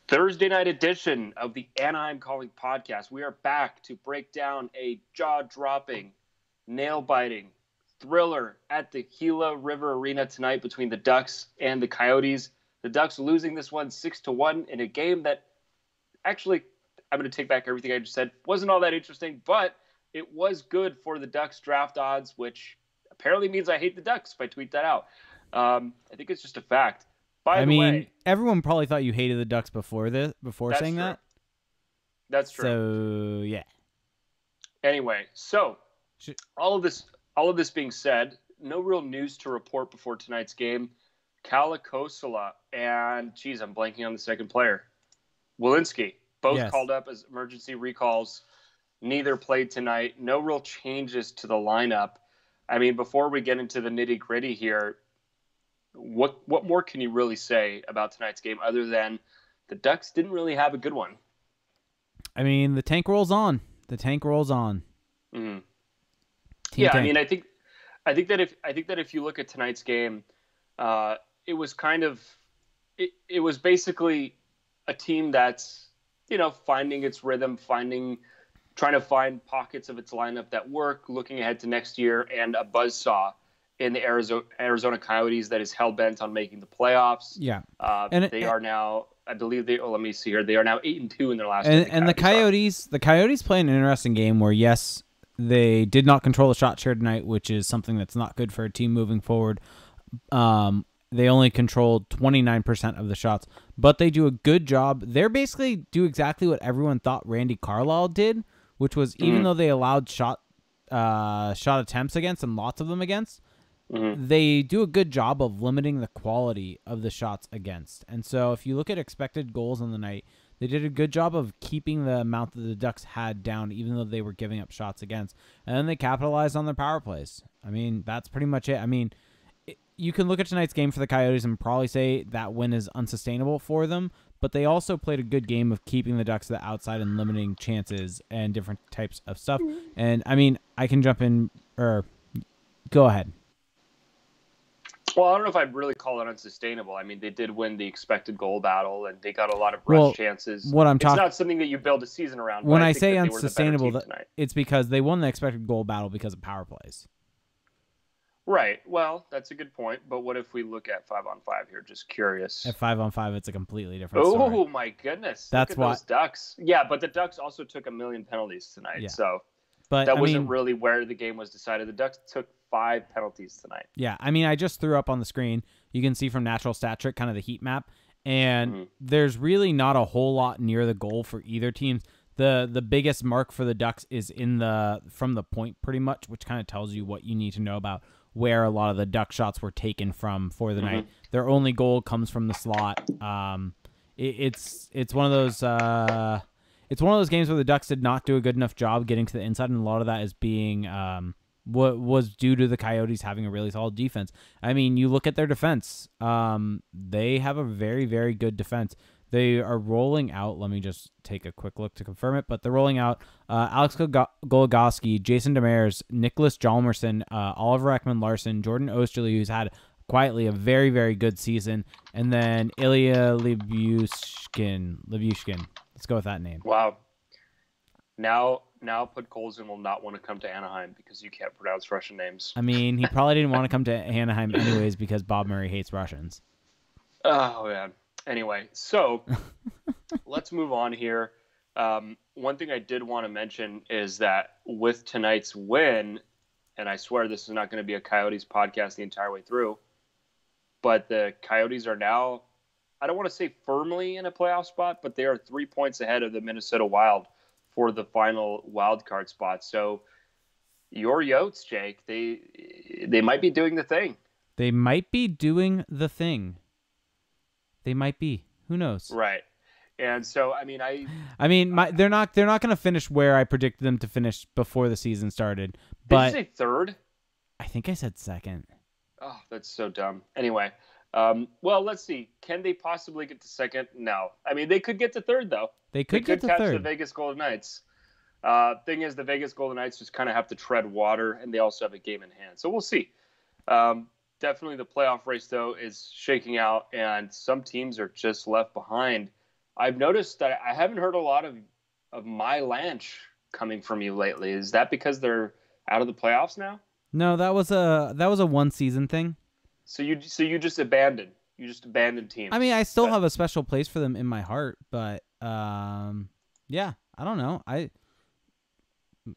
Thursday night edition of the Anaheim Calling Podcast. We are back to break down a jaw-dropping, nail-biting thriller at the Gila River Arena tonight between the Ducks and the Coyotes. The Ducks losing this one 6-1 in a game that actually, I'm going to take back everything I just said, wasn't all that interesting, but it was good for the Ducks draft odds, which apparently means I hate the Ducks if I tweet that out. I think it's just a fact. By the way, everyone probably thought you hated the Ducks before saying true. that. That's true. So yeah. Anyway, so all of this being said, no real news to report before tonight's game. Kalle Kossila and I'm blanking on the second player, Welinski, both called up as emergency recalls. Neither played tonight. No real changes to the lineup. I mean, before we get into the nitty gritty here, what more can you really say about tonight's game other than the Ducks didn't really have a good one? I mean, the tank rolls on. Mm-hmm. Yeah, tank. I mean, I think that if you look at tonight's game, it was kind of it was basically a team that's finding its rhythm, trying to find pockets of its lineup that work, looking ahead to next year, and a buzzsaw in the Arizona Coyotes that is hell-bent on making the playoffs. Yeah. They are now, I believe let me see here. They are now 8-2 in their last. And the Coyotes play an interesting game where, yes, they did not control the shot share tonight, which is something that's not good for a team moving forward. They only controlled 29% of the shots, but they do a good job. They basically do exactly what everyone thought Randy Carlyle did, which was even though they allowed shot attempts against and lots of them against, they do a good job of limiting the quality of the shots against. And so if you look at expected goals on the night, they did a good job of keeping the amount that the Ducks had down, even though they were giving up shots against. And then they capitalized on their power plays. I mean, that's pretty much it. I mean, you can look at tonight's game for the Coyotes and probably say that win is unsustainable for them, but they also played a good game of keeping the Ducks to the outside and limiting chances and different types of stuff. And, I mean, I can jump in, or go ahead. Well, I don't know if I'd really call it unsustainable. I mean, they did win the expected goal battle, and they got a lot of rush chances. It's not something that you build a season around. When I say unsustainable, it's because they won the expected goal battle because of power plays. Right. Well, that's a good point. But what if we look at 5-on-5 here? Just curious. At 5-on-5, it's a completely different story. Oh, my goodness. That's look at those Ducks. Yeah, but the Ducks also took 1 million penalties tonight. Yeah. So that wasn't really where the game was decided. The Ducks took 5 penalties tonight. Yeah, I mean, I just threw up on the screen. You can see from Natural Stat Trick kind of the heat map. And there's really not a whole lot near the goal for either team. The biggest mark for the Ducks is from the point pretty much, which kind of tells you what you need to know about where a lot of the Duck shots were taken from for the night. Their only goal comes from the slot. It's one of those games where the Ducks did not do a good enough job getting to the inside, and a lot of that is being what was due to the Coyotes having a really solid defense. I mean, you look at their defense. They have a very, very good defense. They are rolling out, let me just take a quick look to confirm it, but they're rolling out Alex Goligoski, Jason Demers, Nicholas Hjalmarsson, Oliver Ekman-Larsson, Jordan Osterley, who's had quietly a very, very good season, and then Ilya Lyubushkin. Let's go with that name. Wow. Now Podkolzin will not want to come to Anaheim because you can't pronounce Russian names. I mean, he probably didn't want to come to Anaheim anyways because Bob Murray hates Russians. Oh, man. Anyway, so let's move on here. One thing I did want to mention is that with tonight's win, and I swear this is not going to be a Coyotes podcast the entire way through, but the Coyotes are now, I don't want to say firmly in a playoff spot, but they are 3 points ahead of the Minnesota Wild for the final wild card spot. So your Yotes, Jake, they might be doing the thing. They might be doing the thing. They might be. Who knows? Right. And so, they're not going to finish where I predicted them to finish before the season started. But did you say third? I think I said second. Oh, that's so dumb. Anyway, well, let's see. Can they possibly get to second? No. I mean, they could get to third, though. They could get to catch third. The Vegas Golden Knights. Thing is, the Vegas Golden Knights just kind of have to tread water, and they also have a game in hand. So we'll see. definitely the playoff race, though, is shaking out, and some teams are just left behind. I've noticed that I haven't heard a lot of my Lanch coming from you lately. Is that because they're out of the playoffs now? No, that was a one season thing. So you just abandoned I mean, teams. I still have a special place for them in my heart, but yeah, I don't know. I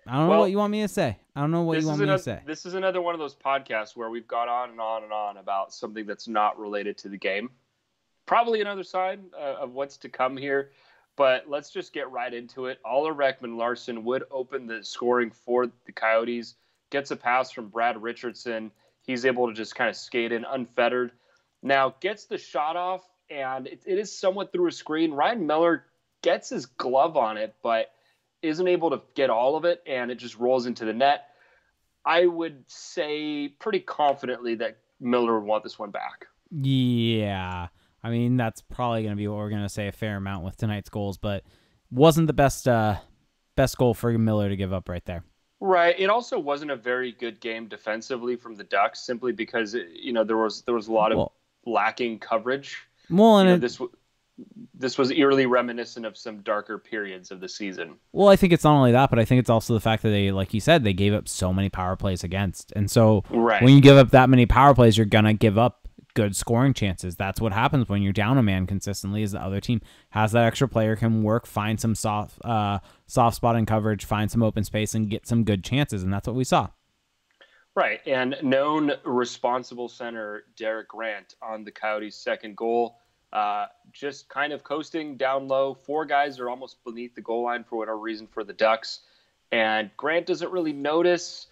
don't know what you want me to say. I don't know what you want me to say. This is another one of those podcasts where we've gone on and on and on about something that's not related to the game. Probably another sign of what's to come here, but let's just get right into it. Aller Rekman Larson would open the scoring for the Coyotes, gets a pass from Brad Richardson. He's able to just kind of skate in unfettered. Now gets the shot off, and it is somewhat through a screen. Ryan Miller gets his glove on it, but isn't able to get all of it, and it just rolls into the net. I would say pretty confidently that Miller would want this one back. Yeah. I mean, that's probably going to be what we're going to say a fair amount with tonight's goals, but wasn't the best goal for Miller to give up right there. Right. It also wasn't a very good game defensively from the Ducks, simply because there was a lot of lacking coverage. Well, and this was eerily reminiscent of some darker periods of the season. Well, I think it's not only that, but I think it's also the fact that they, like you said, they gave up so many power plays against, and so when you give up that many power plays, you're gonna give up good scoring chances. That's what happens when you're down a man consistently, is the other team has that extra player, can work, find some soft spot in coverage, find some open space, and get some good chances, and that's what we saw. Right, and known responsible center Derek Grant on the Coyotes' second goal, just kind of coasting down low. Four guys are almost beneath the goal line for whatever reason for the Ducks, and Grant doesn't really notice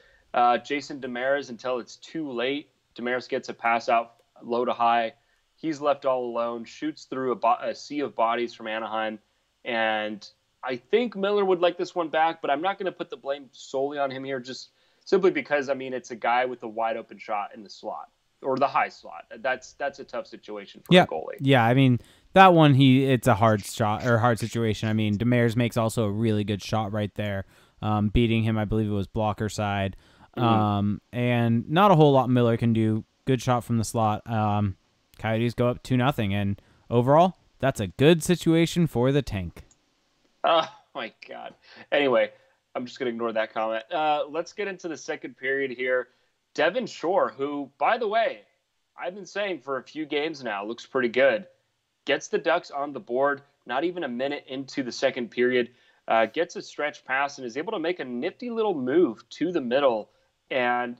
Jason Demers until it's too late. Demers gets a pass out low to high. He's left all alone, shoots through a sea of bodies from Anaheim, and I think Miller would like this one back, but I'm not going to put the blame solely on him here, just simply because, I mean, it's a guy with a wide open shot in the slot or the high slot. That's a tough situation for a goalie. Yeah, I mean, that one, it's a hard shot or hard situation. I mean, Demers makes also a really good shot right there, beating him. I believe it was blocker side. And not a whole lot Miller can do. Good shot from the slot. Coyotes go up 2-0, and overall, that's a good situation for the tank. Oh, my God. Anyway, I'm just going to ignore that comment. Let's get into the second period here. Devin Shore, who, by the way, I've been saying for a few games now, looks pretty good, gets the Ducks on the board, not even a minute into the second period, gets a stretch pass and is able to make a nifty little move to the middle. And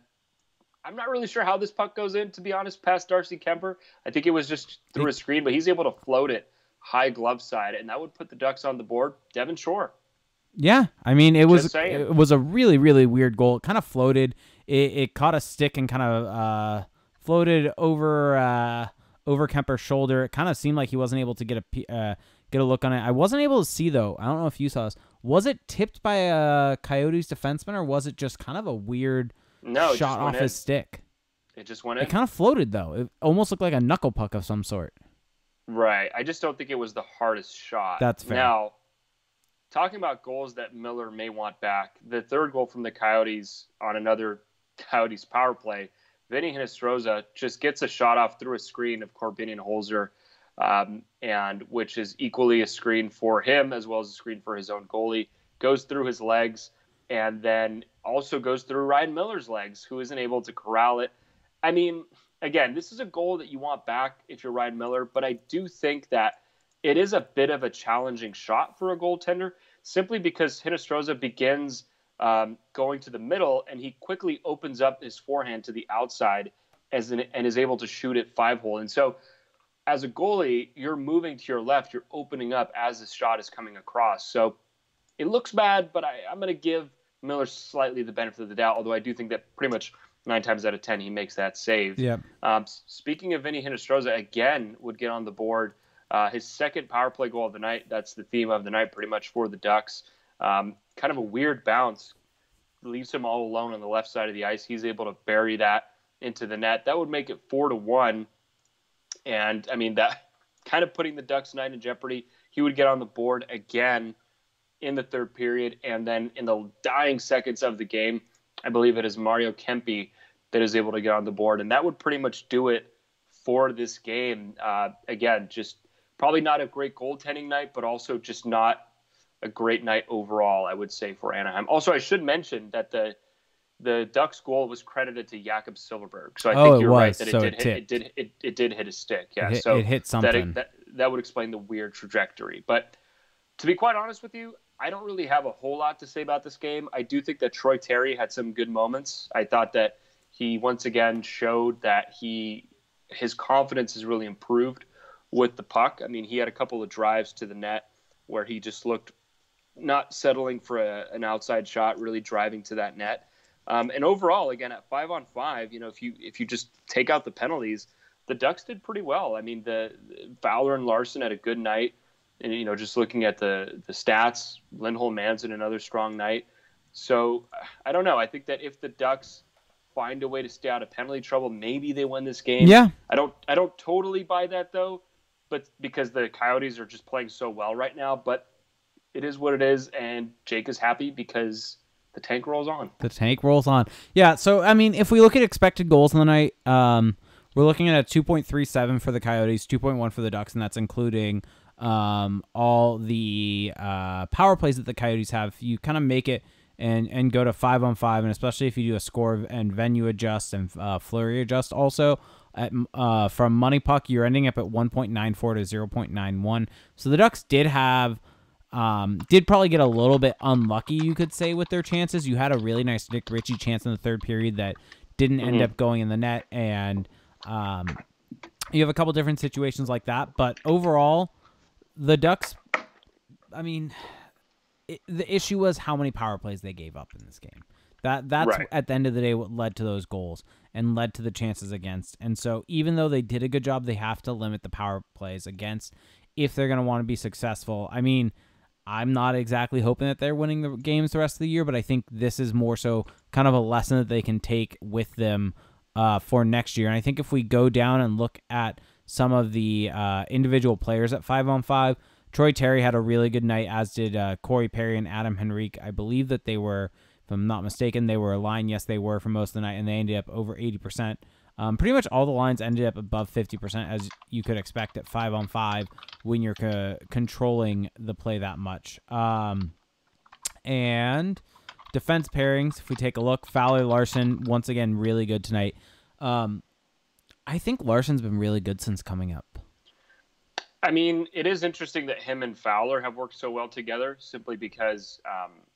I'm not really sure how this puck goes in, to be honest, past Darcy Kemper. I think it was just through a screen, but he's able to float it high glove side, and that would put the Ducks on the board. Devin Shore. Yeah, I mean, it was a really, really weird goal. It kind of floated. It caught a stick and kind of floated over Kemper's shoulder. It kind of seemed like he wasn't able to get a look on it. I wasn't able to see, though. I don't know if you saw this. Was it tipped by a Coyotes defenseman, or was it just kind of a weird shot off his stick? It just went in. It kind of floated, though. It almost looked like a knuckle puck of some sort. Right. I just don't think it was the hardest shot. That's fair. Now, talking about goals that Miller may want back, the third goal from the Coyotes on another Coyotes power play, Vinny Hinostroza just gets a shot off through a screen of Corbinian Holzer, and which is equally a screen for him as well as a screen for his own goalie, goes through his legs, and then also goes through Ryan Miller's legs, who isn't able to corral it. I mean, again, this is a goal that you want back if you're Ryan Miller, but I do think that it is a bit of a challenging shot for a goaltender, simply because Hinostroza begins going to the middle, and he quickly opens up his forehand to the outside and is able to shoot it 5-hole. And so as a goalie, you're moving to your left, you're opening up as the shot is coming across. So it looks bad, but I'm going to give Miller slightly the benefit of the doubt, although I do think that pretty much 9 times out of 10 he makes that save. Yeah. Speaking of Vinny Hinostroza, again, would get on the board. His second power play goal of the night. That's the theme of the night pretty much for the Ducks. Kind of a weird bounce. Leaves him all alone on the left side of the ice. He's able to bury that into the net. That would make it 4-1. And, I mean, that kind of putting the Ducks' night in jeopardy. He would get on the board again in the third period. And then in the dying seconds of the game, I believe it is Mario Kempe that is able to get on the board. And that would pretty much do it for this game. Again, just probably not a great goaltending night, but also just not a great night overall, I would say, for Anaheim. Also, I should mention that the Ducks goal was credited to Jakob Silfverberg. So I think you're right that it did hit a stick. Yeah, it hit something. That would explain the weird trajectory. But to be quite honest with you, I don't really have a whole lot to say about this game. I do think that Troy Terry had some good moments. I thought that he once again showed that his confidence has really improved with the puck. I mean, he had a couple of drives to the net where he just looked not settling for an outside shot, really driving to that net. And overall, again, at 5-on-5, if you just take out the penalties, the Ducks did pretty well. I mean, the Fowler and Larson had a good night. And, just looking at the stats, Lindholm Manson, another strong night. So I don't know. I think that if the Ducks find a way to stay out of penalty trouble, maybe they win this game. Yeah. I don't totally buy that though, but because the Coyotes are just playing so well right now, but it is what it is. And Jake is happy because the tank rolls on. The tank rolls on. Yeah. So, I mean, if we look at expected goals in the night, we're looking at a 2.37 for the Coyotes, 2.1 for the Ducks, and that's including all the power plays that the Coyotes have. You kind of make it and go to 5-on-5, and especially if you do a score and venue adjust and flurry adjust also from Money Puck, you're ending up at 1.94 to 0.91. So the Ducks did probably get a little bit unlucky, you could say, with their chances. You had a really nice Nick Ritchie chance in the third period that didn't end up going in the net, and you have a couple different situations like that. But overall, the Ducks, I mean, the issue was how many power plays they gave up in this game. That's right. At the end of the day what led to those goals and led to the chances against. And so even though they did a good job, they have to limit the power plays against if they're going to want to be successful. I mean, I'm not exactly hoping that they're winning the games the rest of the year, but I think this is more so kind of a lesson that they can take with them for next year. And I think if we go down and look at some of the individual players at 5-on-5, Troy Terry had a really good night, as did Corey Perry and Adam Henrique. I believe that they were, if I'm not mistaken, they were aligned. Yes, they were for most of the night, and they ended up over 80%. Pretty much all the lines ended up above 50%, as you could expect at 5-on-5 when you're controlling the play that much. And defense pairings, if we take a look, Fowler, Larson, once again, really good tonight. I think Larson's been really good since coming up. I mean, it is interesting that him and Fowler have worked so well together, simply because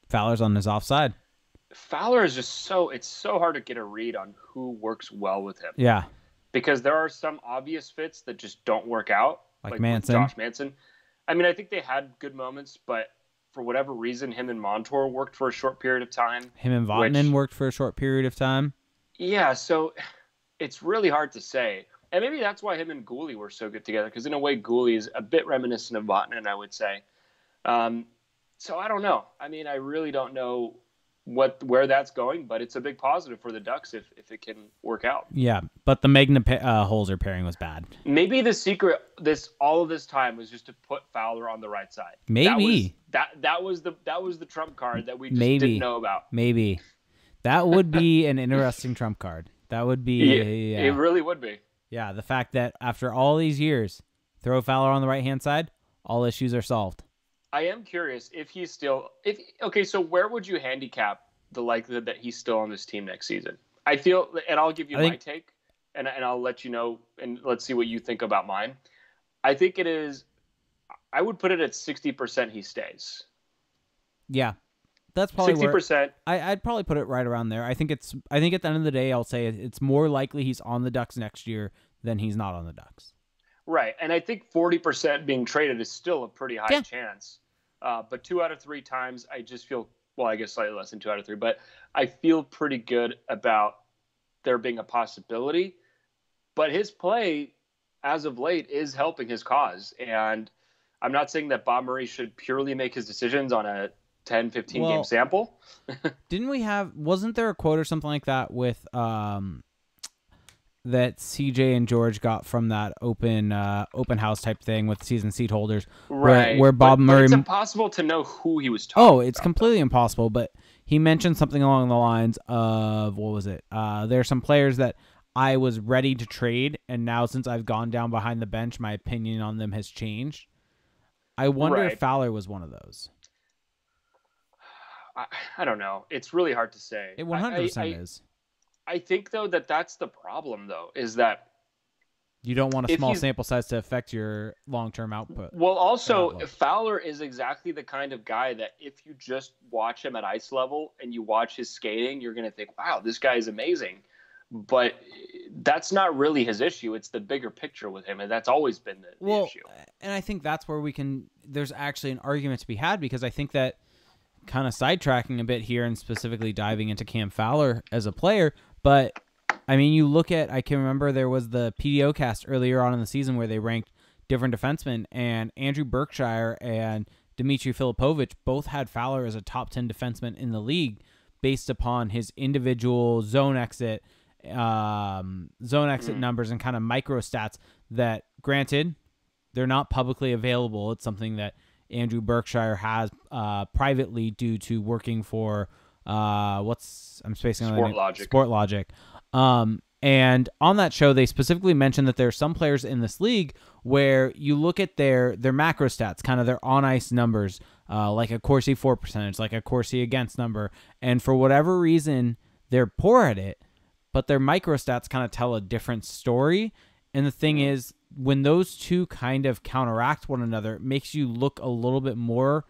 Fowler's on his offside. Fowler is just it's so hard to get a read on who works well with him. Yeah. Because there are some obvious fits that just don't work out. Like Manson. Josh Manson. I mean, I think they had good moments, but for whatever reason, him and Montour worked for a short period of time. Him and Vatanen worked for a short period of time. Yeah, so it's really hard to say. And maybe that's why him and Gooley were so good together, because in a way, Gooley is a bit reminiscent of Vatanen, I would say. So I don't know. I mean, I really don't know where that's going, but it's a big positive for the Ducks if it can work out. Yeah, but the Magna Holzer pairing was bad. Maybe the secret all of this time was just to put Fowler on the right side. Maybe that was the trump card that we just didn't know about. Maybe that would be an interesting trump card. That would be. It really would be. Yeah, the fact that after all these years, throw Fowler on the right-hand side, all issues are solved. I am curious if he's still okay, so where would you handicap the likelihood that he's still on this team next season? I feel, and I'll give you my take, and I'll let you know, and let's see what you think about mine. I think it is, I would put it at 60% he stays. Yeah. That's probably 60%. I'd probably put it right around there. I think at the end of the day, I'll say it's more likely he's on the Ducks next year than he's not on the Ducks. Right, and I think 40% being traded is still a pretty high chance. But 2 out of 3 times, I just feel, well, I guess slightly less than 2 out of 3, but I feel pretty good about there being a possibility. But his play, as of late, is helping his cause. And I'm not saying that Bob Murray should purely make his decisions on a 10, 15 game sample. Wasn't there a quote or something like that with that CJ and George got from that open house type thing with season seat holders, right? Where Bob Murray, but it's impossible to know who he was talking about. It's completely impossible. But he mentioned something along the lines of, what was it? There are some players that I was ready to trade, and now since I've gone down behind the bench, my opinion on them has changed. I wonder if Right. Fowler was one of those. I don't know. It's really hard to say. It 100% is. I think, though, that's the problem, though, is that you don't want a if small he's sample size to affect your long-term output. well, also, Fowler is exactly the kind of guy that if you just watch him at ice level and you watch his skating, you're going to think, wow, this guy is amazing. But that's not really his issue. It's the bigger picture with him, and that's always been the issue. And I think that's where there's actually an argument to be had, because I think that, kind of sidetracking a bit here and specifically diving into Cam Fowler as a player, but I mean, you look at, I can remember there was the PDO cast earlier on in the season where they ranked different defensemen, and Andrew Berkshire and Dmitry Filipovich both had Fowler as a top 10 defenseman in the league based upon his individual zone exit numbers and kind of micro stats that, granted, they're not publicly available. It's something that Andrew Berkshire has privately due to working for Sportlogic. And on that show, they specifically mentioned that there are some players in this league where you look at their macro stats, kind of their on ice numbers, like a Corsi for percentage, like a Corsi against number, and for whatever reason they're poor at it, but their micro stats kind of tell a different story. And the thing is, when those two kind of counteract one another, it makes you look a little bit more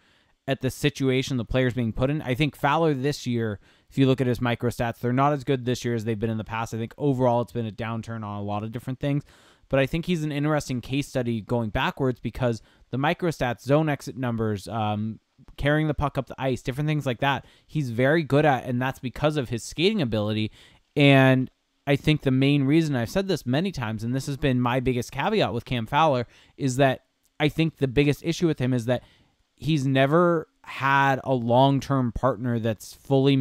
at the situation the player's being put in. I think Fowler this year, if you look at his micro stats, they're not as good this year as they've been in the past. I think overall it's been a downturn on a lot of different things. But I think he's an interesting case study going backwards, because the micro stats, zone exit numbers, carrying the puck up the ice, different things like that, he's very good at, and that's because of his skating ability. And I think the main reason, I've said this many times, and this has been my biggest caveat with Cam Fowler, is that I think the biggest issue with him is that he's never had a long-term partner that's fully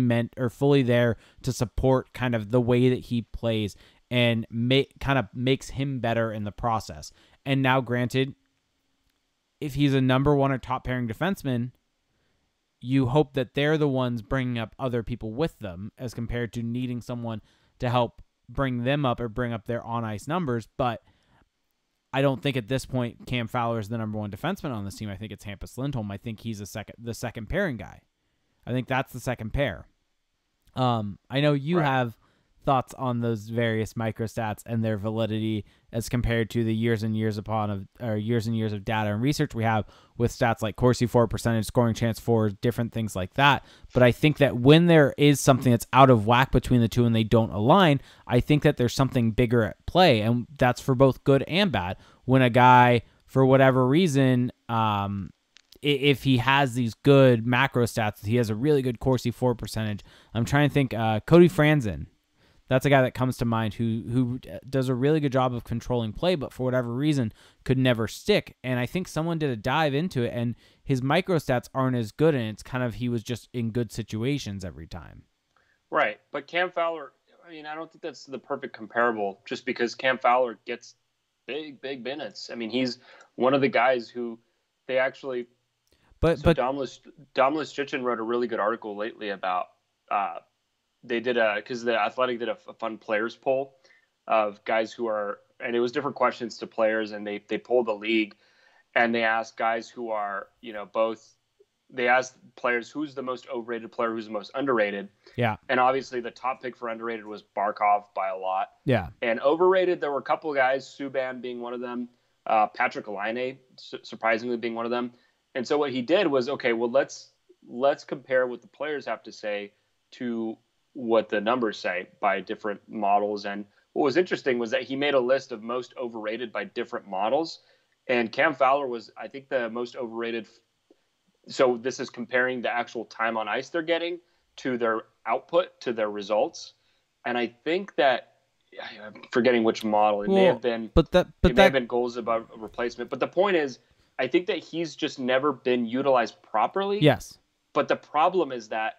there to support kind of the way that he plays and kind of makes him better in the process. And now, granted, if he's a number one or top pairing defenseman, you hope that they're the ones bringing up other people with them, as compared to needing someone to help bring them up or bring up their on-ice numbers. But I don't think at this point Cam Fowler is the number one defenseman on this team. I think it's Hampus Lindholm. I think he's the second pairing guy. I think that's the second pair. I know you have thoughts on those various microstats and their validity as compared to the years and years of data and research we have with stats like Corsi for percentage, scoring chance for, different things like that. But I think that when there is something that's out of whack between the two and they don't align, I think that there's something bigger at play, and that's for both good and bad. When a guy, for whatever reason, if he has these good macro stats, he has a really good Corsi for percentage. I'm trying to think, Cody Franzen. That's a guy that comes to mind who does a really good job of controlling play, but for whatever reason could never stick. And I think someone did a dive into it, and his micro stats aren't as good, and it's kind of, he was just in good situations every time. Right. But Cam Fowler, I mean, I don't think that's the perfect comparable, just because Cam Fowler gets big minutes. I mean, he's one of the guys who they actually... But Domlis Chichen wrote a really good article lately about... they did because the Athletic did a fun players poll of guys who are, and it was different questions to players, and they polled the league, and they asked guys who are, they asked players who's the most overrated player, who's the most underrated. Yeah. And obviously the top pick for underrated was Barkov by a lot. Yeah. And overrated, there were a couple of guys, Subban being one of them, Patrick Laine surprisingly being one of them. And so what he did was, okay, well, let's compare what the players have to say to what the numbers say by different models. And what was interesting was that he made a list of most overrated by different models, and Cam Fowler was, I think, the most overrated. So this is comparing the actual time on ice they're getting to their output, to their results. And I think that, I'm forgetting which model, it may have been, may have been goals above replacement. But the point is, I think that he's just never been utilized properly. Yes. But the problem is that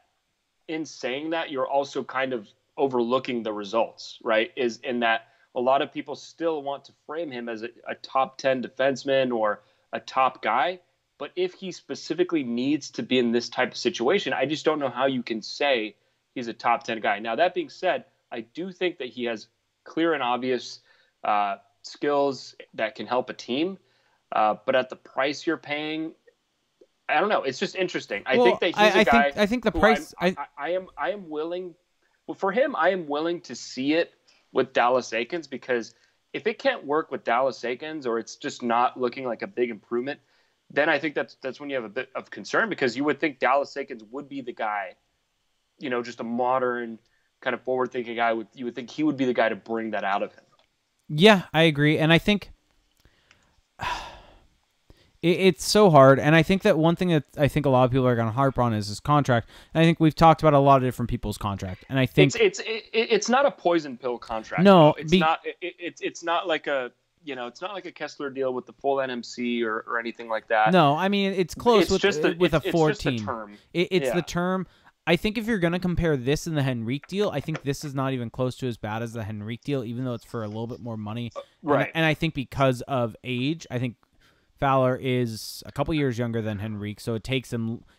in saying that, you're also kind of overlooking the results, right? Is in that a lot of people still want to frame him as a top 10 defenseman or a top guy, But if he specifically needs to be in this type of situation, I just don't know how you can say he's a top 10 guy. Now, that being said, I do think that he has clear and obvious skills that can help a team. But at the price you're paying, I don't know. It's just interesting. I think that he's a guy. I think the price. I am willing. Well, for him, I am willing to see it with Dallas Eakins, because if it can't work with Dallas Eakins, or it's just not looking like a big improvement, then I think that's when you have a bit of concern, because you would think Dallas Eakins would be the guy, just a modern kind of forward-thinking guy. You would think he would be the guy to bring that out of him. Yeah, I agree. And I think it's so hard. And I think that one thing that I think a lot of people are going to harp on is his contract. And I think we've talked about a lot of different people's contract. And I think it's not a poison pill contract. No, it's not. It's not like a it's not like a Kessler deal with the full NMC or anything like that. No, I mean it's close with a 4 team. It's just a term. It's the term. I think if you're going to compare this and the Henrique deal, I think this is not even close to as bad as the Henrique deal, even though it's for a little bit more money. Right. And I think because of age, I think Fowler is a couple years younger than Henrique, so it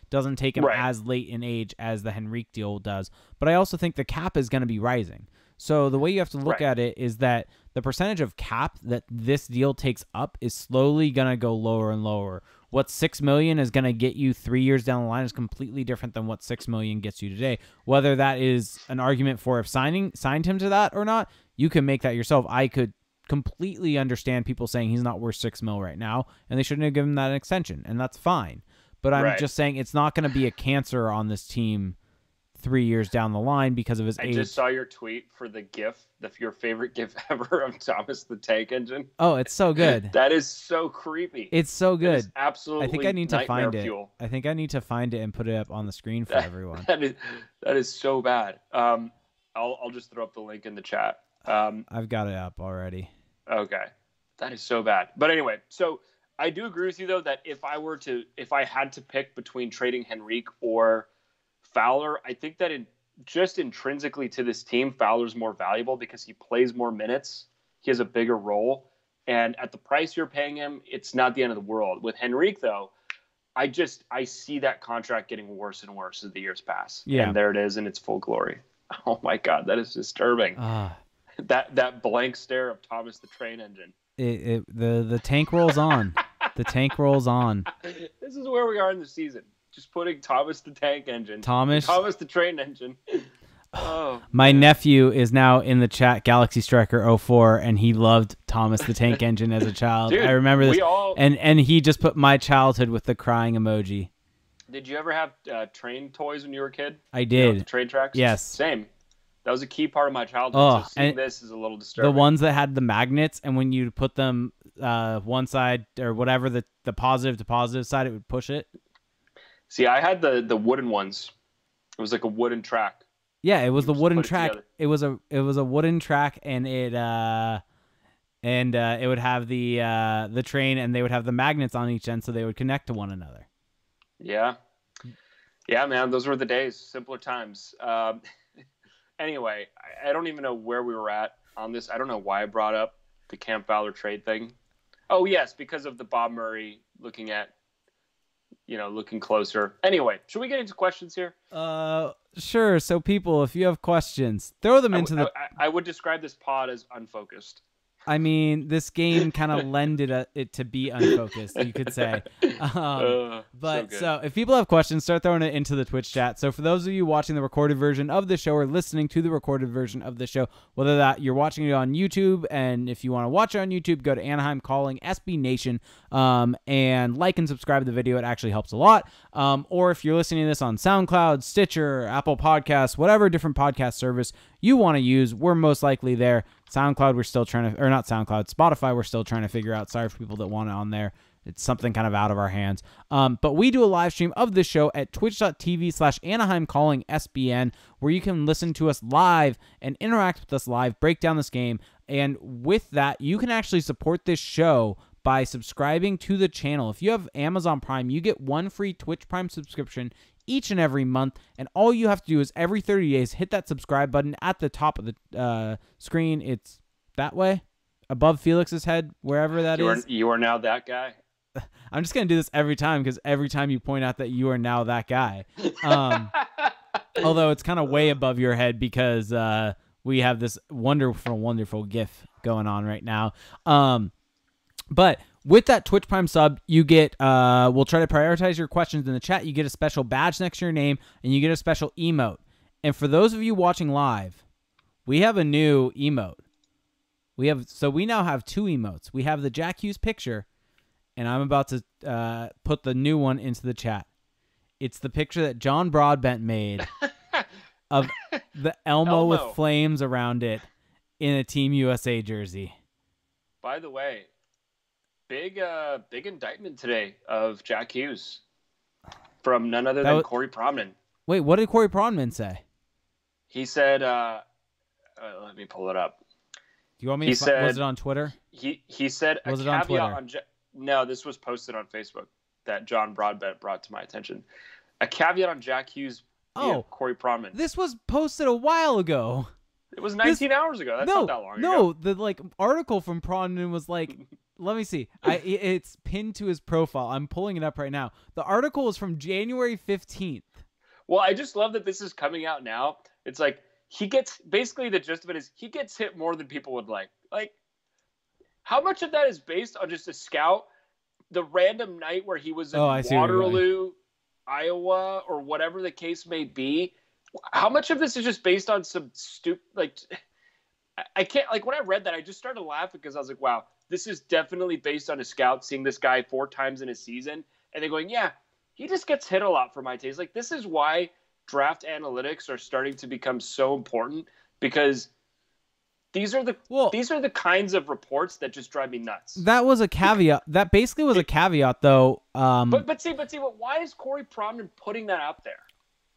doesn't take him as late in age as the Henrique deal does. But I also think the cap is going to be rising. So the way you have to look at it is that the percentage of cap that this deal takes up is slowly going to go lower and lower. What $6 million is going to get you 3 years down the line is completely different than what $6 million gets you today. Whether that is an argument for if signed him to that or not, you can make that yourself. I could completely understand people saying he's not worth $6 million right now, and they shouldn't have given him that extension, and that's fine. But I'm just saying it's not going to be a cancer on this team 3 years down the line because of his age. I just saw your tweet for the GIF, your favorite GIF ever of Thomas the Tank Engine. Oh, it's so good. That is so creepy. It's so good. Absolutely. I think I need to find fuel. it. I think I need to find it and put it up on the screen for everyone. That is so bad. I'll just throw up the link in the chat. I've got it up already. Okay. That is so bad. But anyway, so I do agree with you though that if I had to pick between trading Henrique or Fowler, I think that just intrinsically to this team, Fowler's more valuable because he plays more minutes. He has a bigger role. And at the price you're paying him, it's not the end of the world. With Henrique, though, I see that contract getting worse and worse as the years pass. Yeah. And there it is in its full glory. Oh, my God. That is disturbing. That blank stare of Thomas the Train Engine. The tank rolls on. The tank rolls on. This is where we are in the season. Just putting Thomas the Tank Engine. Thomas the Train Engine. Oh, my nephew is now in the chat, Galaxy Striker 04, and he loved Thomas the Tank Engine as a child. Dude, I remember this. And he just put my childhood with the crying emoji. Did you ever have train toys when you were a kid? I did. The train tracks? Yes. Same. That was a key part of my childhood. So seeing this is a little disturbing. The ones that had the magnets, and when you put them one side or whatever, the positive to positive side, it would push it. See, I had the wooden ones. It was like a wooden track. Yeah, it was the wooden track. It was a wooden track, and it would have the train, and they would have the magnets on each end, so they would connect to one another. Yeah, man, those were the days. Simpler times. Anyway, I don't even know where we were at on this. I don't know why I brought up the Cam Fowler trade thing. Oh yes, because of the Bob Murray looking closer. Anyway, should we get into questions here? Sure. So people, if you have questions, throw them into the... I would describe this pod as unfocused. I mean, this game kind of lended it to be unfocused, you could say. So if people have questions, start throwing it into the Twitch chat. So for those of you watching the recorded version of the show or listening to the recorded version of the show, whether that you're watching it on YouTube, and if you want to watch it on YouTube, go to Anaheim Calling SB Nation and like and subscribe to the video. It actually helps a lot. Or if you're listening to this on SoundCloud, Stitcher, Apple Podcasts, whatever different podcast service you want to use, we're most likely there. SoundCloud, we're still trying to, or not SoundCloud, Spotify, we're still trying to figure out. Sorry for people that want it on there. It's something kind of out of our hands. But we do a live stream of this show at twitch.tv/Anaheim Calling SBN, where you can listen to us live and interact with us live, break down this game. And with that, you can actually support this show by subscribing to the channel. If you have Amazon Prime, you get one free Twitch Prime subscription each and every month, and all you have to do is every 30 days hit that subscribe button at the top of the screen. It's that way above Felix's head, wherever that is. You are now that guy. I'm just gonna do this every time because every time you point out that you are now that guy. Although it's kind of way above your head because we have this wonderful GIF going on right now. But with that Twitch Prime sub, you get, we'll try to prioritize your questions in the chat. You get a special badge next to your name, and you get a special emote. And for those of you watching live, we have a new emote. So we now have 2 emotes. We have the Jack Hughes picture, and I'm about to put the new one into the chat. It's the picture that John Broadbent made of the Elmo with flames around it in a Team USA jersey. By the way, big indictment today of Jack Hughes from none other than Corey Pronman. Wait, what did Corey Pronman say? He said, let me pull it up. Do you want me to said, was it on Twitter? He said was it on Twitter? No, this was posted on Facebook that John Broadbent brought to my attention. A caveat on Jack Hughes via Corey Pronman. This was posted a while ago. It was 19 hours ago. That's not that long ago. No, the article from Pronman was like, let me see. It's pinned to his profile. I'm pulling it up right now. The article is from January 15th. Well, I just love that this is coming out now. It's like basically the gist of it is he gets hit more than people would like. Like, how much of that is based on just a scout, the random night where he was in Waterloo, Iowa, or whatever the case may be? How much of this is just based on some stupid, like, I can't, like, when I read that, I just started laughing because I was like, wow, this is definitely based on a scout seeing this guy 4 times in a season. And they're going, yeah, he just gets hit a lot for my taste. Like, this is why draft analytics are starting to become so important, because these are the kinds of reports that just drive me nuts. That was a caveat. That basically was a caveat, though. But why is Corey Pronman putting that out there?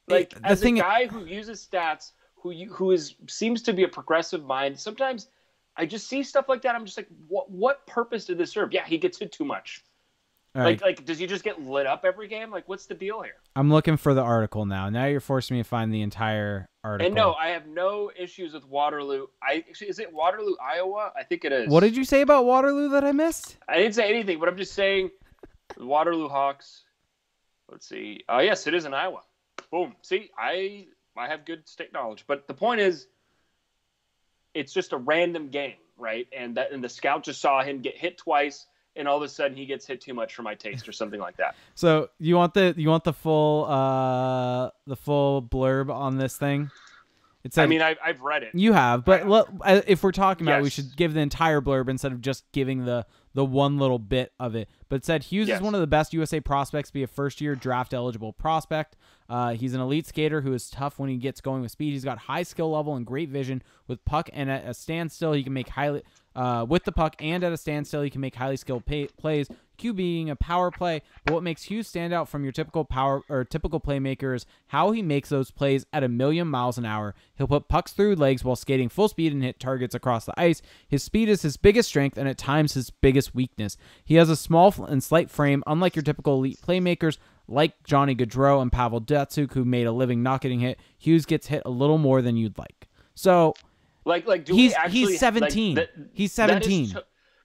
Like, as a guy who uses stats, who seems to be a progressive mind, sometimes I just see stuff like that. I'm just like, what purpose did this serve? Yeah, he gets hit too much. Right. Like, does he just get lit up every game? Like, what's the deal here? I'm looking for the article now. Now you're forcing me to find the entire article. And no, I have no issues with Waterloo. Is it Waterloo, Iowa? I think it is. What did you say about Waterloo that I missed? I didn't say anything, but I'm just saying the Waterloo Hawks. Let's see. Yes, it is in Iowa. Boom. See, I have good state knowledge. But the point is, it's just a random game, right? And the scout just saw him get hit twice, and all of a sudden he gets hit too much for my taste or something like that. So you want the full blurb on this thing? It's I mean, I've read it. You have, but if we're talking about it, we should give the entire blurb instead of just giving the one little bit of it. But it said Hughes is one of the best USA prospects, be a first-year draft-eligible prospect. He's an elite skater who is tough when he gets going with speed. He's got high skill level and great vision with puck, and at a standstill he can make with the puck and at a standstill he can make highly skilled plays. Q being a power play, but what makes Hughes stand out from your typical playmaker is how he makes those plays at 1,000,000 miles an hour. He'll put pucks through legs while skating full speed and hit targets across the ice. His speed is his biggest strength and at times his biggest weakness. He has a small and slight frame, unlike your typical elite playmakers like Johnny Gaudreau and Pavel Datsyuk, who made a living not getting hit. Hughes gets hit a little more than you'd like. So, he's 17. He's 17.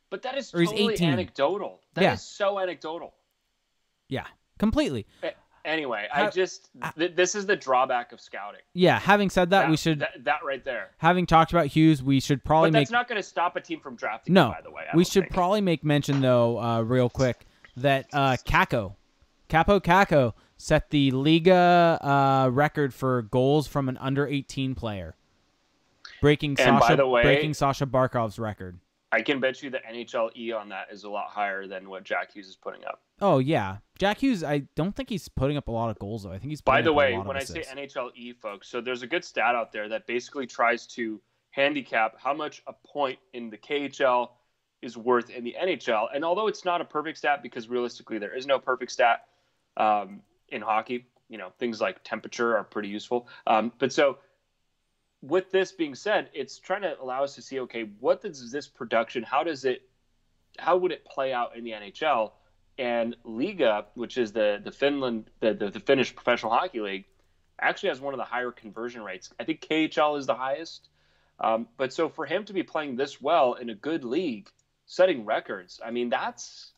But that is totally anecdotal. That is so anecdotal. Yeah, completely. Anyway, this is the drawback of scouting. Yeah, having said that, we should... That right there. Having talked about Hughes, we should probably But that's not going to stop a team from drafting him, by the way. We should probably make mention, though, real quick, that Capo Caco set the Liga record for goals from an under-18 player, breaking Sasha Barkov's record. I can bet you the NHL E on that is a lot higher than what Jack Hughes is putting up. Oh, yeah. Jack Hughes, I don't think he's putting up a lot of goals, though. I think he's putting up a lot of assists. By the way, when I say NHL E, folks, so there's a good stat out there that basically tries to handicap how much a point in the KHL is worth in the NHL. And although it's not a perfect stat, because realistically there is no perfect stat in hockey, things like temperature are pretty useful. But so with this being said, it's trying to allow us to see, okay, what is this production? How would it play out in the NHL? And Liga, which is the Finnish professional hockey league, actually has one of the higher conversion rates. I think KHL is the highest. But so for him to be playing this well in a good league, setting records, I mean, that's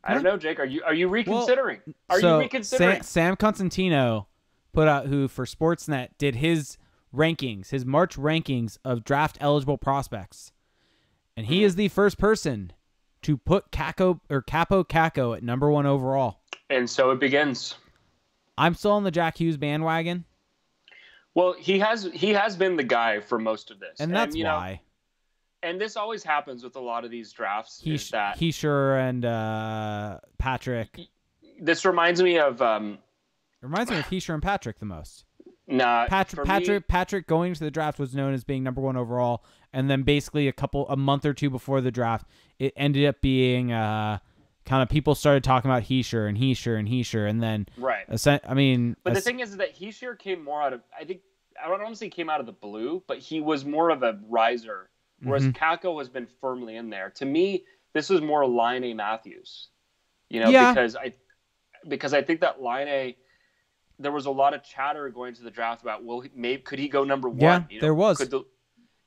I don't know, Jake. Are you reconsidering? Are you reconsidering? Sam Constantino put out, who for Sportsnet did his rankings, his March rankings of draft eligible prospects, and he is the first person to put Capo Kakko at number 1 overall. And so it begins. I'm still on the Jack Hughes bandwagon. Well, he has been the guy for most of this, and that's why. And this always happens with a lot of these drafts. Heischer and Patrick. This reminds me of Heischer and Patrick the most. Nah, Patrick going to the draft was known as being number 1 overall, and then basically a month or two before the draft, it ended up being kind of people started talking about Heischer, and then right. But the thing is that Heischer came more out of, I don't want to say he came out of the blue, but he was more of a riser. Whereas Kakko has been firmly in there. To me, this is more Laine Matthews, because I think that Laine, there was a lot of chatter going to the draft about, could he go number 1? Yeah, there was.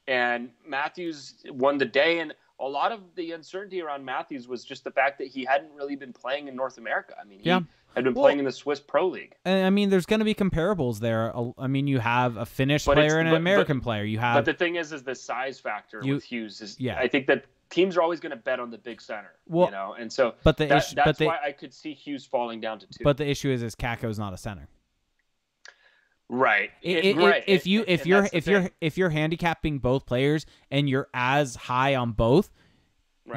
And Matthews won the day, and a lot of the uncertainty around Matthews was just the fact that he hadn't really been playing in North America. He had been playing in the Swiss Pro League. And there's going to be comparables there. You have a Finnish player and an American player. But the thing is the size factor with Hughes I think that teams are always going to bet on the big center. And so that's why I could see Hughes falling down to 2. But the issue is Kakko's not a center. Right. If you're handicapping both players and you're as high on both,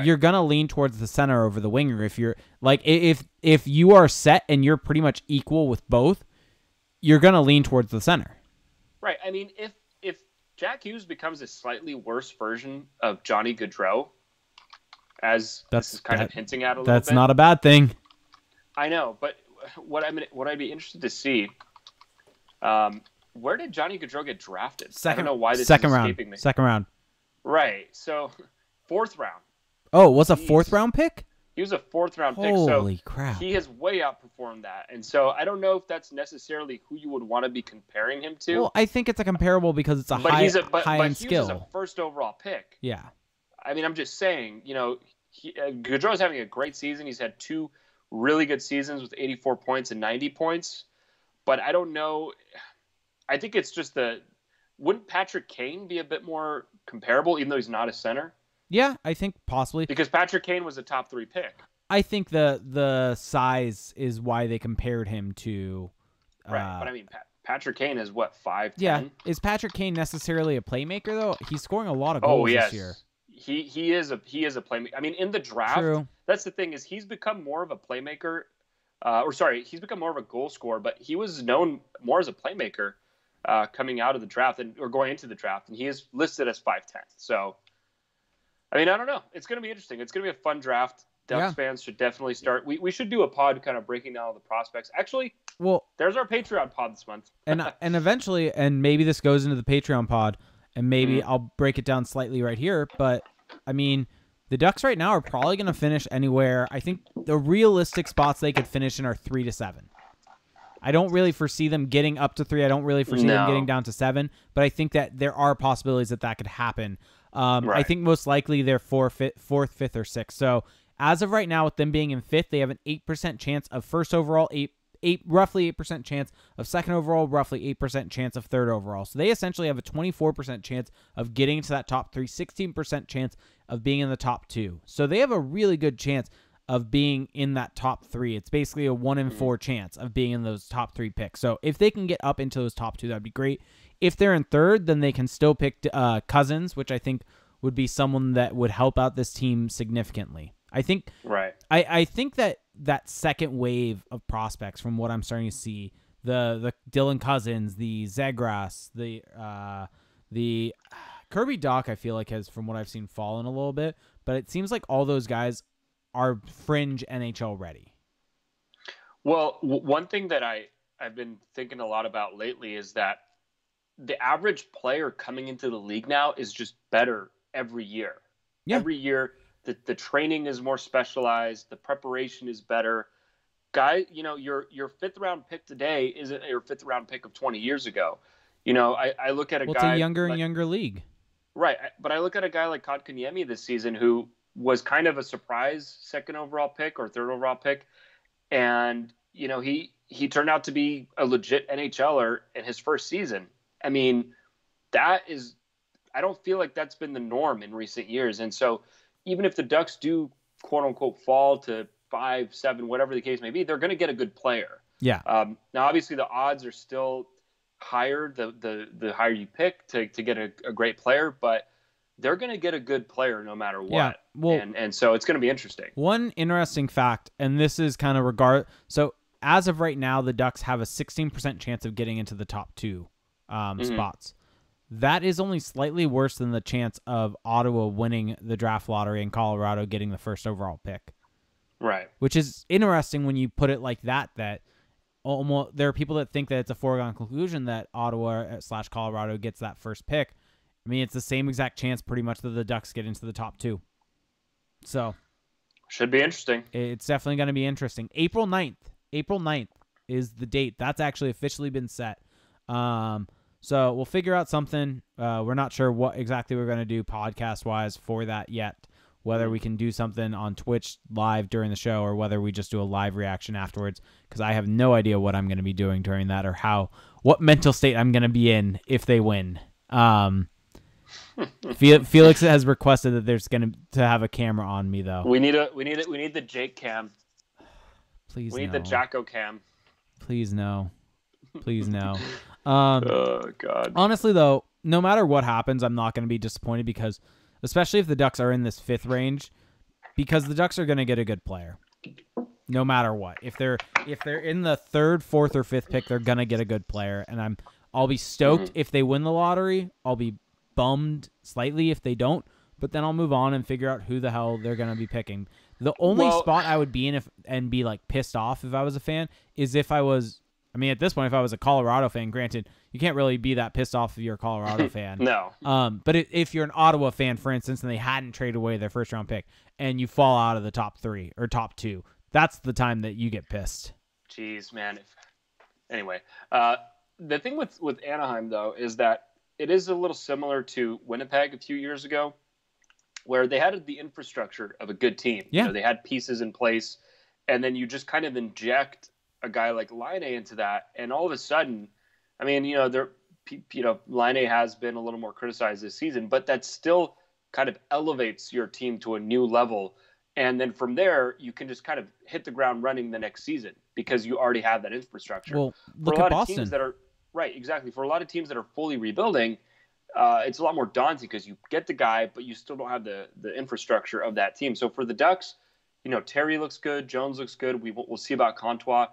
you're gonna lean towards the center over the winger. If you're if you are set and you're pretty much equal with both, you're gonna lean towards the center. Right. If Jack Hughes becomes a slightly worse version of Johnny Gaudreau, this is kind of hinting at a little bit. That's not a bad thing. I know, but what I'd be interested to see. Where did Johnny Gaudreau get drafted? I don't know why this is escaping me. Second round. Right. So, 4th round. Oh, was a 4th round pick? He was a 4th round pick. Holy crap. He has way outperformed that. And so, I don't know if that's necessarily who you would want to be comparing him to. Well, I think it's a comparable because it's a high-end skill. Hughes is a 1st overall pick. Yeah. I'm just saying, Gaudreau is having a great season. He's had 2 really good seasons with 84 points and 90 points. But I don't know. I think it's just wouldn't Patrick Kane be a bit more comparable, even though he's not a center? Yeah, I think possibly. Because Patrick Kane was a top 3 pick. I think the size is why they compared him to. Right, but Patrick Kane is what, 5'10"? Yeah, is Patrick Kane necessarily a playmaker though? He's scoring a lot of goals this year. He is a playmaker. In the draft, that's the thing is he's become more of a playmaker. He's become more of a goal scorer, but he was known more as a playmaker coming out of the draft or going into the draft, and he is listed as 5'10". So, I don't know. It's going to be interesting. It's going to be a fun draft. Ducks fans should definitely start. We should do a pod kind of breaking down all the prospects. Actually, there's our Patreon pod this month. and eventually, and maybe this goes into the Patreon pod, and maybe I'll break it down slightly right here, but, the Ducks right now are probably going to finish anywhere. I think the realistic spots they could finish in are 3 to 7. I don't really foresee them getting up to 3. I don't really foresee them getting down to 7. But I think that there are possibilities that could happen. I think most likely they're 4th, 5th, or 6th. So as of right now, with them being in 5th, they have an 8% chance of 1st overall, roughly 8% chance of 2nd overall, roughly 8% chance of 3rd overall. So they essentially have a 24% chance of getting to that top 3, 16% chance of being in the top 2. So they have a really good chance of being in that top 3. It's basically a 1 in 4 chance of being in those top 3 picks. So if they can get up into those top 2, that'd be great. If they're in 3rd, then they can still pick Cousins, which I think would be someone that would help out this team significantly. I think I think that second wave of prospects, from what I'm starting to see, the Dylan Cousins, the Zegras, the Kirby Dach, I feel like has, from what I've seen, fallen a little bit, but it seems like all those guys are fringe NHL ready. Well, one thing that I've been thinking a lot about lately is that the average player coming into the league now is just better every year. Yeah. Every year, the training is more specialized. The preparation is better. Guy, your 5th round pick today isn't your 5th round pick of 20 years ago. I look at a guy. It's a younger and younger league. Right. But I look at a guy like Kotkaniemi this season who was kind of a surprise second overall pick or third overall pick. And, he turned out to be a legit NHLer in his first season. I mean, I don't feel like that's been the norm in recent years. And so even if the Ducks do, quote unquote, fall to 5, 7, whatever the case may be, they're going to get a good player. Yeah. Now, obviously, the odds are still higher the higher you pick to get a great player, but they're going to get a good player no matter what. Yeah. Well, and so it's going to be interesting. One interesting fact, and this is kind of so as of right now, the Ducks have a 16% chance of getting into the top 2 spots. That is only slightly worse than the chance of Ottawa winning the draft lottery and Colorado getting the first overall pick. Right. Which is interesting when you put it like that almost there are people that think that it's a foregone conclusion that Ottawa/Colorado gets that first pick. I mean, it's the same exact chance pretty much that the Ducks get into the top 2. So should be interesting. It's definitely going to be interesting. April 9th is the date. That's actually officially been set. So we'll figure out something. We're not sure what exactly we're going to do podcast-wise for that yet, whether we can do something on Twitch live during the show or whether we just do a live reaction afterwards, because I have no idea what I'm going to be doing during that or what mental state I'm going to be in if they win. Felix has requested that there's going to have a camera on me, though. We need the Jake cam. Please, we need the Jacko cam. Please no. Please no. Oh God. Honestly, though, no matter what happens, I'm not going to be disappointed because, especially if the Ducks are in this 5th range, because the Ducks are going to get a good player, no matter what. If they're in the 3rd, 4th, or 5th pick, they're going to get a good player, and I'll be stoked if they win the lottery. I'll be bummed slightly if they don't, but then I'll move on and figure out who the hell they're going to be picking. The only spot I would be in and be like pissed off if I was a fan is if I was. I mean, at this point, if I was a Colorado fan, granted, you can't really be that pissed off if you're a Colorado fan. No. But if you're an Ottawa fan, for instance, and they hadn't traded away their first-round pick, and you fall out of the top 3 or top 2, that's the time that you get pissed. Jeez, man. Anyway, the thing with Anaheim, though, is that it is a little similar to Winnipeg a few years ago, where they had the infrastructure of a good team. Yeah. They had pieces in place, and then you just kind of inject a guy like Laine into that, and all of a sudden, I mean, Laine has been a little more criticized this season, but that still kind of elevates your team to a new level, and then from there, you can just kind of hit the ground running the next season because you already have that infrastructure. Well, look at Boston. Teams that are right, exactly. For a lot of teams that are fully rebuilding, it's a lot more daunting because you get the guy, but you still don't have the infrastructure of that team. So for the Ducks, Terry looks good, Jones looks good. We'll see about Comtois.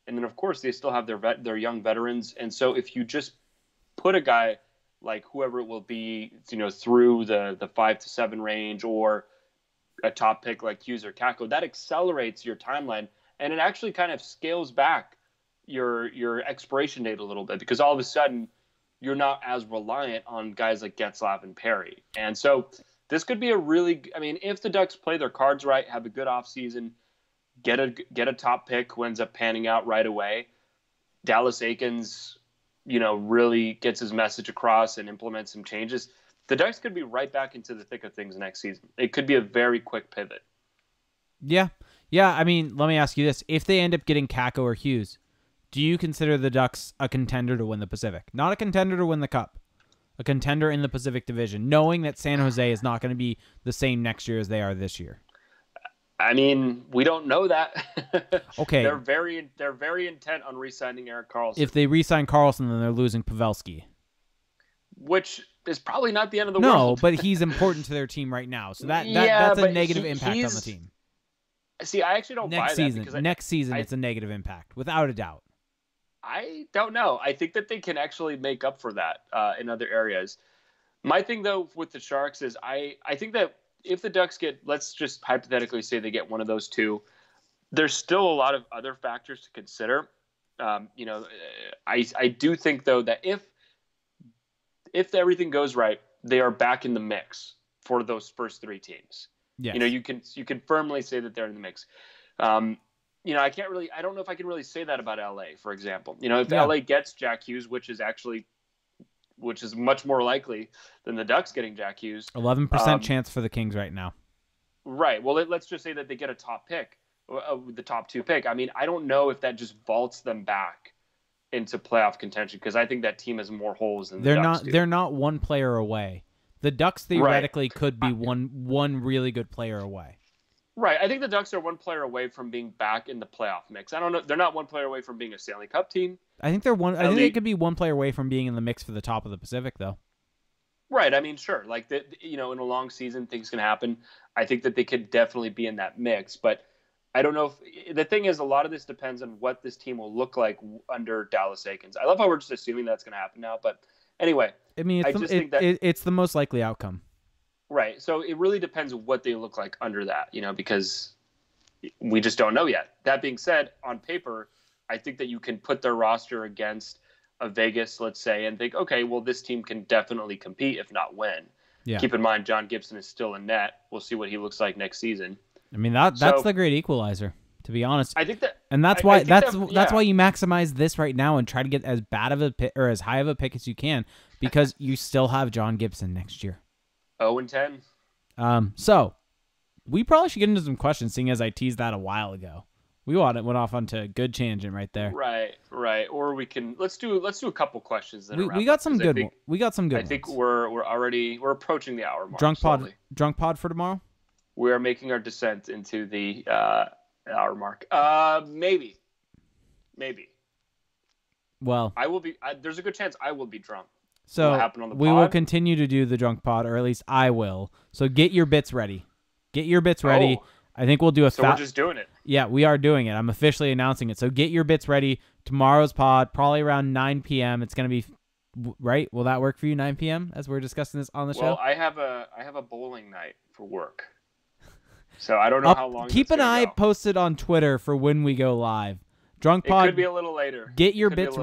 And then, of course, they still have their young veterans. And so if you just put a guy like whoever it will be, through the 5 to 7 range or a top pick like Hughes or Kakko, that accelerates your timeline. And it actually kind of scales back your expiration date a little bit because all of a sudden you're not as reliant on guys like Getzlaf and Perry. And so this could be if the Ducks play their cards right, have a good offseason, get a top pick who ends up panning out right away. Dallas Aikens, really gets his message across and implements some changes. The Ducks could be right back into the thick of things next season. It could be a very quick pivot. Yeah. Yeah, I mean, let me ask you this. If they end up getting Kakko or Hughes, do you consider the Ducks a contender to win the Pacific? Not a contender to win the Cup. A contender in the Pacific Division, knowing that San Jose is not going to be the same next year as they are this year. I mean, we don't know that. Okay. They're very intent on re-signing Erik Karlsson. If they re-sign Karlsson, then they're losing Pavelski. Which is probably not the end of the world. world. No, but he's important to their team right now. So that's a negative impact on the team. See, I actually don't buy that. Because next season, it's a negative impact, without a doubt. I don't know. I think that they can actually make up for that in other areas. My thing, though, with the Sharks is I think that if the Ducks let's just hypothetically say they get one of those two, there's still a lot of other factors to consider. I do think, though, that if everything goes right, they are back in the mix for those first 3 teams. Yes. You can firmly say that they're in the mix. I don't know if I can really say that about LA, for example. If LA gets Jack Hughes, which is much more likely than the Ducks getting Jack Hughes. 11% chance for the Kings right now. Right. Well, let's just say that they get a top pick, the top 2 pick. I mean, I don't know if that just vaults them back into playoff contention because I think that team has more holes than the Ducks do. They're not one player away. The Ducks theoretically could be one really good player away. Right. I think the Ducks are one player away from being back in the playoff mix. I don't know. They're not one player away from being a Stanley Cup team. I think they're one. I think they could be one player away from being in the mix for the top of the Pacific, though. Right. I mean, sure. Like in a long season, things can happen. I think that they could definitely be in that mix, but I don't know if the thing is a lot of this depends on what this team will look like under Dallas Eakins. I love how we're just assuming that's going to happen now, but anyway, I mean, it's the most likely outcome. Right. So it really depends on what they look like under that, because we just don't know yet. That being said, on paper, I think that you can put their roster against a Vegas, let's say, and think, okay, well, this team can definitely compete, if not win. Yeah. Keep in mind, John Gibson is still in net. We'll see what he looks like next season. I mean, that's the great equalizer, to be honest. I think that, and that's why that's why you maximize this right now and try to get as bad of a pick or as high of a pick as you can, because you still have John Gibson next year. 0-10. So we probably should get into some questions, seeing as I teased that a while ago. We went off onto a good tangent right there. Right. Or we can let's do a couple questions. We got some good. We got some good. I think we're approaching the hour mark. Drunk pod for tomorrow. We are making our descent into the hour mark. Maybe. Well, I will be. There's a good chance I will be drunk. So we will continue to do the drunk pod, or at least I will. So get your bits ready. Oh. I think we'll do So we're just doing it. Yeah, we are doing it. I'm officially announcing it. So get your bits ready. Tomorrow's pod, probably around 9 p.m. It's going to be, right? Will that work for you, 9 p.m., as we're discussing this on the show? Well, I have a bowling night for work. So I don't know how long. Keep an eye posted on Twitter for when we go live. Drunk pod. It could be a little later. Get your bits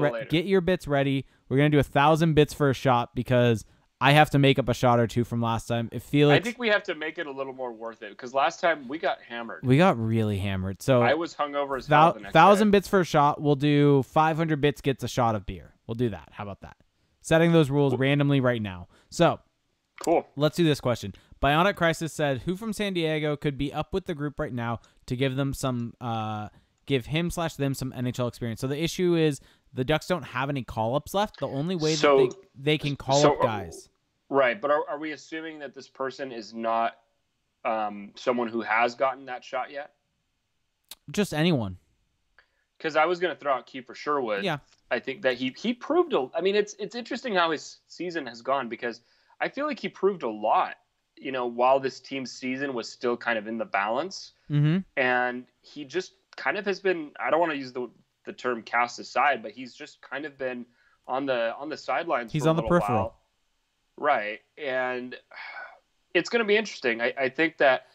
ready. We're going to do 1,000 bits for a shot because I have to make up a shot or two from last time. If Felix, I think we have to make it a little more worth it because last time we got hammered. We got really hammered. So I was hungover as hell the next 1,000 day. bits for a shot. We'll do 500 bits gets a shot of beer. We'll do that. How about that? Setting those rules randomly right now. So cool. Let's do this question. Bionic Crisis said, "Who from San Diego could be up with the group right now to give them some, give him/them some NHL experience?" So the issue is the Ducks don't have any call-ups left. The only way that they can call up guys. Right, but are we assuming that this person is not someone who has gotten that shot yet? Just anyone. Because I was going to throw out Kiefer Sherwood. Yeah. I think that he proved I mean, it's interesting how his season has gone because I feel like he proved a lot, while this team's season was still kind of in the balance. Mm-hmm. And he just kind of has been, I don't want to use the term cast aside, but he's just kind of been on the sidelines. He's on the peripheral. While. Right. And it's going to be interesting. I think that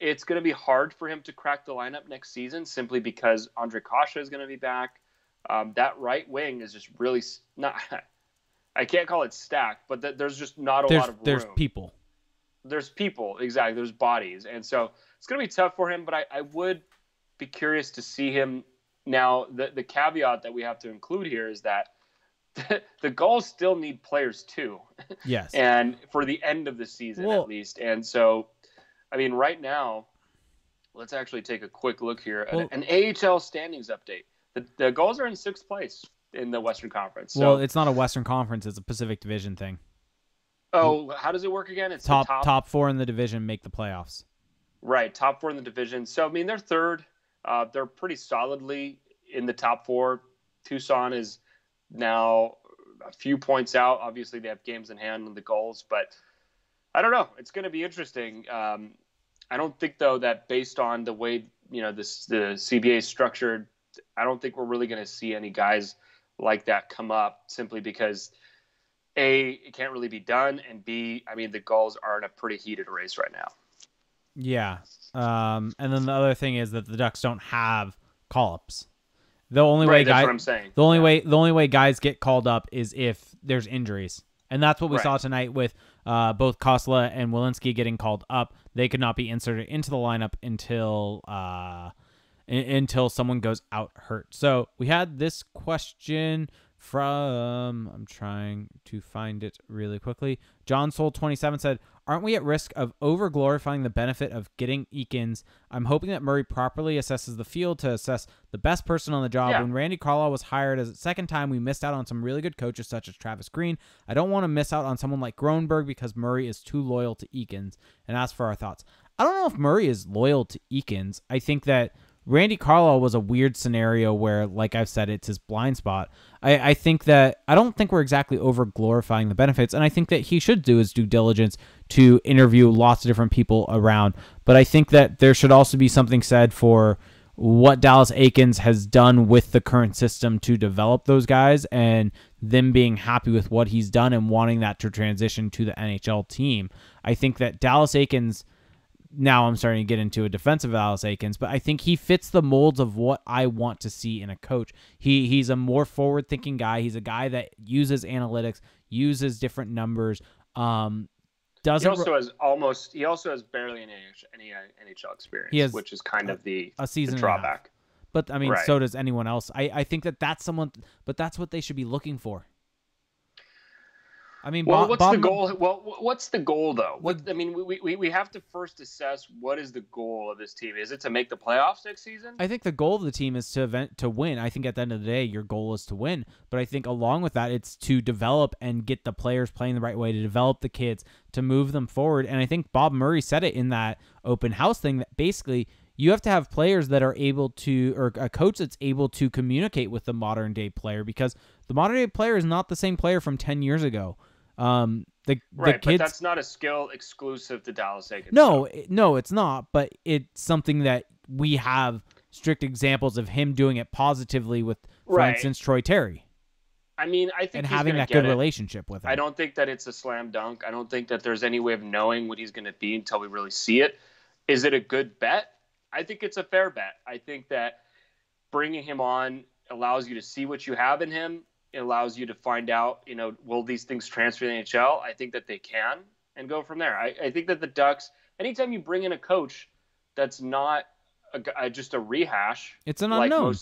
it's going to be hard for him to crack the lineup next season simply because Andre Kasha is going to be back. That right wing is just really not – I can't call it stacked, but there's just not a lot of room. There's people. There's people, exactly. There's bodies. And so it's going to be tough for him, but I would be curious to see him. Now, the caveat that we have to include here is that the Gulls still need players too. Yes. And for the end of the season at least. And so, I mean, right now, let's actually take a quick look here at an AHL standings update. The Gulls are in 6th place in the Western Conference. So, it's not a Western Conference. It's a Pacific Division thing. Oh, how does it work again? It's top 4 in the division make the playoffs. Right, top 4 in the division. So, I mean, they're third. They're pretty solidly in the top 4. Tucson is now a few points out. Obviously, they have games in hand on the Gulls, but I don't know. It's going to be interesting. I don't think, though, that based on the way the CBA is structured, I don't think we're really going to see any guys like that come up simply because, A, it can't really be done, and B, I mean, the Gulls are in a pretty heated race right now. Yeah. And then the other thing is that the Ducks don't have call-ups. The only way that's what I'm saying. The only way guys get called up is if there's injuries. And that's what we saw tonight with both Kosla and Walensky getting called up. They could not be inserted into the lineup until someone goes out hurt. So we had this question I'm trying to find it really quickly. John Soul 27 said, aren't we at risk of over-glorifying the benefit of getting Eakins? I'm hoping that Murray properly assesses the field to assess the best person on the job. Yeah. When Randy Carlyle was hired as a second time, we missed out on some really good coaches such as Travis Green. I don't want to miss out on someone like Groenberg because Murray is too loyal to Eakins. And as for our thoughts, I don't know if Murray is loyal to Eakins. I think that Randy Carlyle was a weird scenario where, like I've said, it's his blind spot. I think that I don't think we're exactly over glorifying the benefits, and I think that he should do his due diligence to interview lots of different people around. But I think that there should also be something said for what Dallas Eakins has done with the current system to develop those guys, and them being happy with what he's done and wanting that to transition to the NHL team. I think that Dallas Eakins. Now I'm starting to get into a defensive Dallas Eakins, but I think he fits the molds of what I want to see in a coach. He's a more forward-thinking guy. He's a guy that uses analytics, uses different numbers. He also has barely any NHL experience, which is kind of the drawback. But I mean, so does anyone else. I think that's someone, but that's what they should be looking for. I mean, what's the goal? Well, what's the goal though? We have to first assess what is the goal of this team. Is it to make the playoffs next season? I think the goal of the team is to win. I think at the end of the day, your goal is to win. But I think along with that, it's to develop and get the players playing the right way, to develop the kids, to move them forward. And I think Bob Murray said it in that open house thing that basically you have to have players that are able to, or a coach that's able to communicate with the modern day player, because the modern day player is not the same player from 10 years ago. The kids, but that's not a skill exclusive to Dallas Eakins. No, it's not. But it's something that we have strict examples of him doing it positively with, for instance, Troy Terry. I mean, I think and having that good relationship with him. I don't think that it's a slam dunk. I don't think that there's any way of knowing what he's going to be until we really see it. Is it a good bet? I think it's a fair bet. I think that bringing him on allows you to see what you have in him. It allows you to find out, will these things transfer to the NHL? I think that they can, and go from there. I think that the Ducks, anytime you bring in a coach that's not just a rehash, it's an unknown.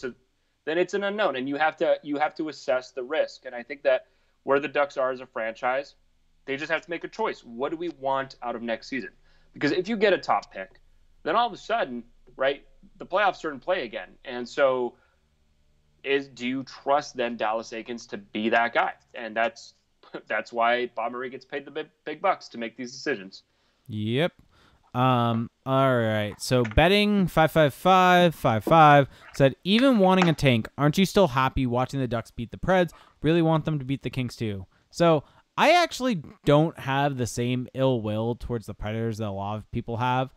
Then it's an unknown, and you have to assess the risk. And I think that where the Ducks are as a franchise, they just have to make a choice. What do we want out of next season? Because if you get a top pick, then all of a sudden, right, the playoffs are in play again, and so. Do you trust then Dallas Eakins to be that guy? And that's why Bob Murray gets paid the big bucks to make these decisions. Yep. All right. So betting 55555 said, even wanting a tank, aren't you still happy watching the Ducks beat the Preds? Really want them to beat the Kings too. So I actually don't have the same ill will towards the Predators that a lot of people have.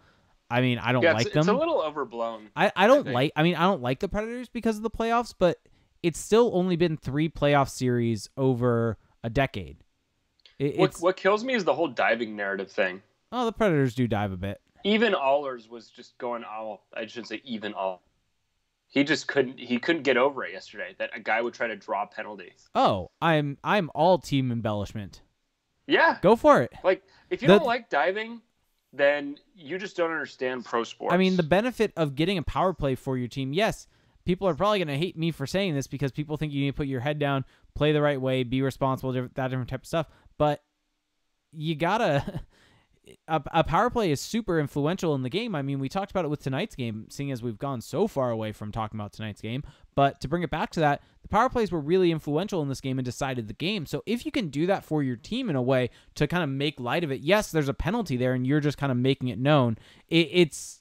I mean, I don't like them. It's a little overblown. I don't like the Predators because of the playoffs, but it's still only been 3 playoff series over a decade. What kills me is the whole diving narrative thing. Oh, the Predators do dive a bit. Even Allers was just going all. I shouldn't say even all. He just couldn't get over it yesterday that a guy would try to draw a penalty. Oh, I'm all team embellishment. Yeah. Go for it. Like, if you don't like diving, then you just don't understand pro sports. I mean, the benefit of getting a power play for your team, yes, people are probably going to hate me for saying this because people think you need to put your head down, play the right way, be responsible, that different type of stuff. But you got to... A power play is super influential in the game. I mean, we talked about it with tonight's game, seeing as we've gone so far away from talking about tonight's game. But to bring it back to that, the power plays were really influential in this game and decided the game. So if you can do that for your team in a way to kind of make light of it, yes, there's a penalty there, and you're just kind of making it known. It's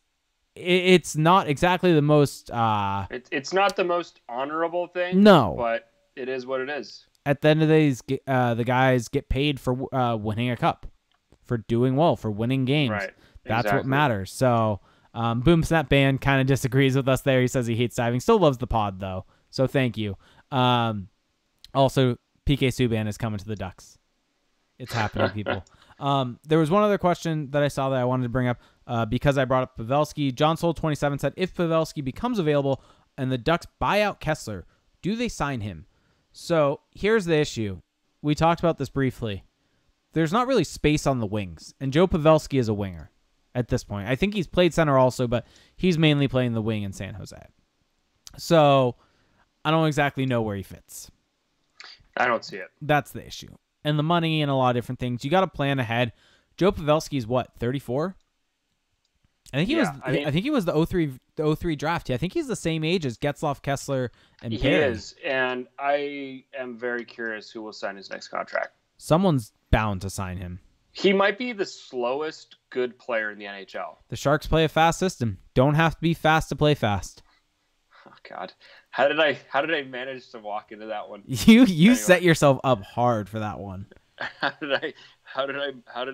not exactly the most... It's not the most honorable thing. No. But it is what it is. At the end of the day, the guys get paid for winning a cup. For doing well, for winning games. Right. That's exactly what matters. So, Boom Snap Band kind of disagrees with us there. He says he hates diving. Still loves the pod, though. So, thank you. Also, PK Subban is coming to the Ducks. It's happening, people. There was one other question that I saw that I wanted to bring up because I brought up Pavelski. John Soul 27 said, if Pavelski becomes available and the Ducks buy out Kessler, do they sign him? So, here's the issue. We talked about this briefly. There's not really space on the wings, and Joe Pavelski is a winger at this point. I think he's played center also, but he's mainly playing the wing in San Jose. So I don't exactly know where he fits. I don't see it. That's the issue. And the money and a lot of different things. You got to plan ahead. Joe Pavelski's what, 34? I think he was the 03 draft. I think he's the same age as Getzlaf, Kessler, and Perry. He is, and I am very curious who will sign his next contract. Someone's bound to sign him. He might be the slowest good player in the NHL. The Sharks play a fast system. Don't have to be fast to play fast. Oh God, how did I manage to walk into that one? You anyway. Set yourself up hard for that one. How did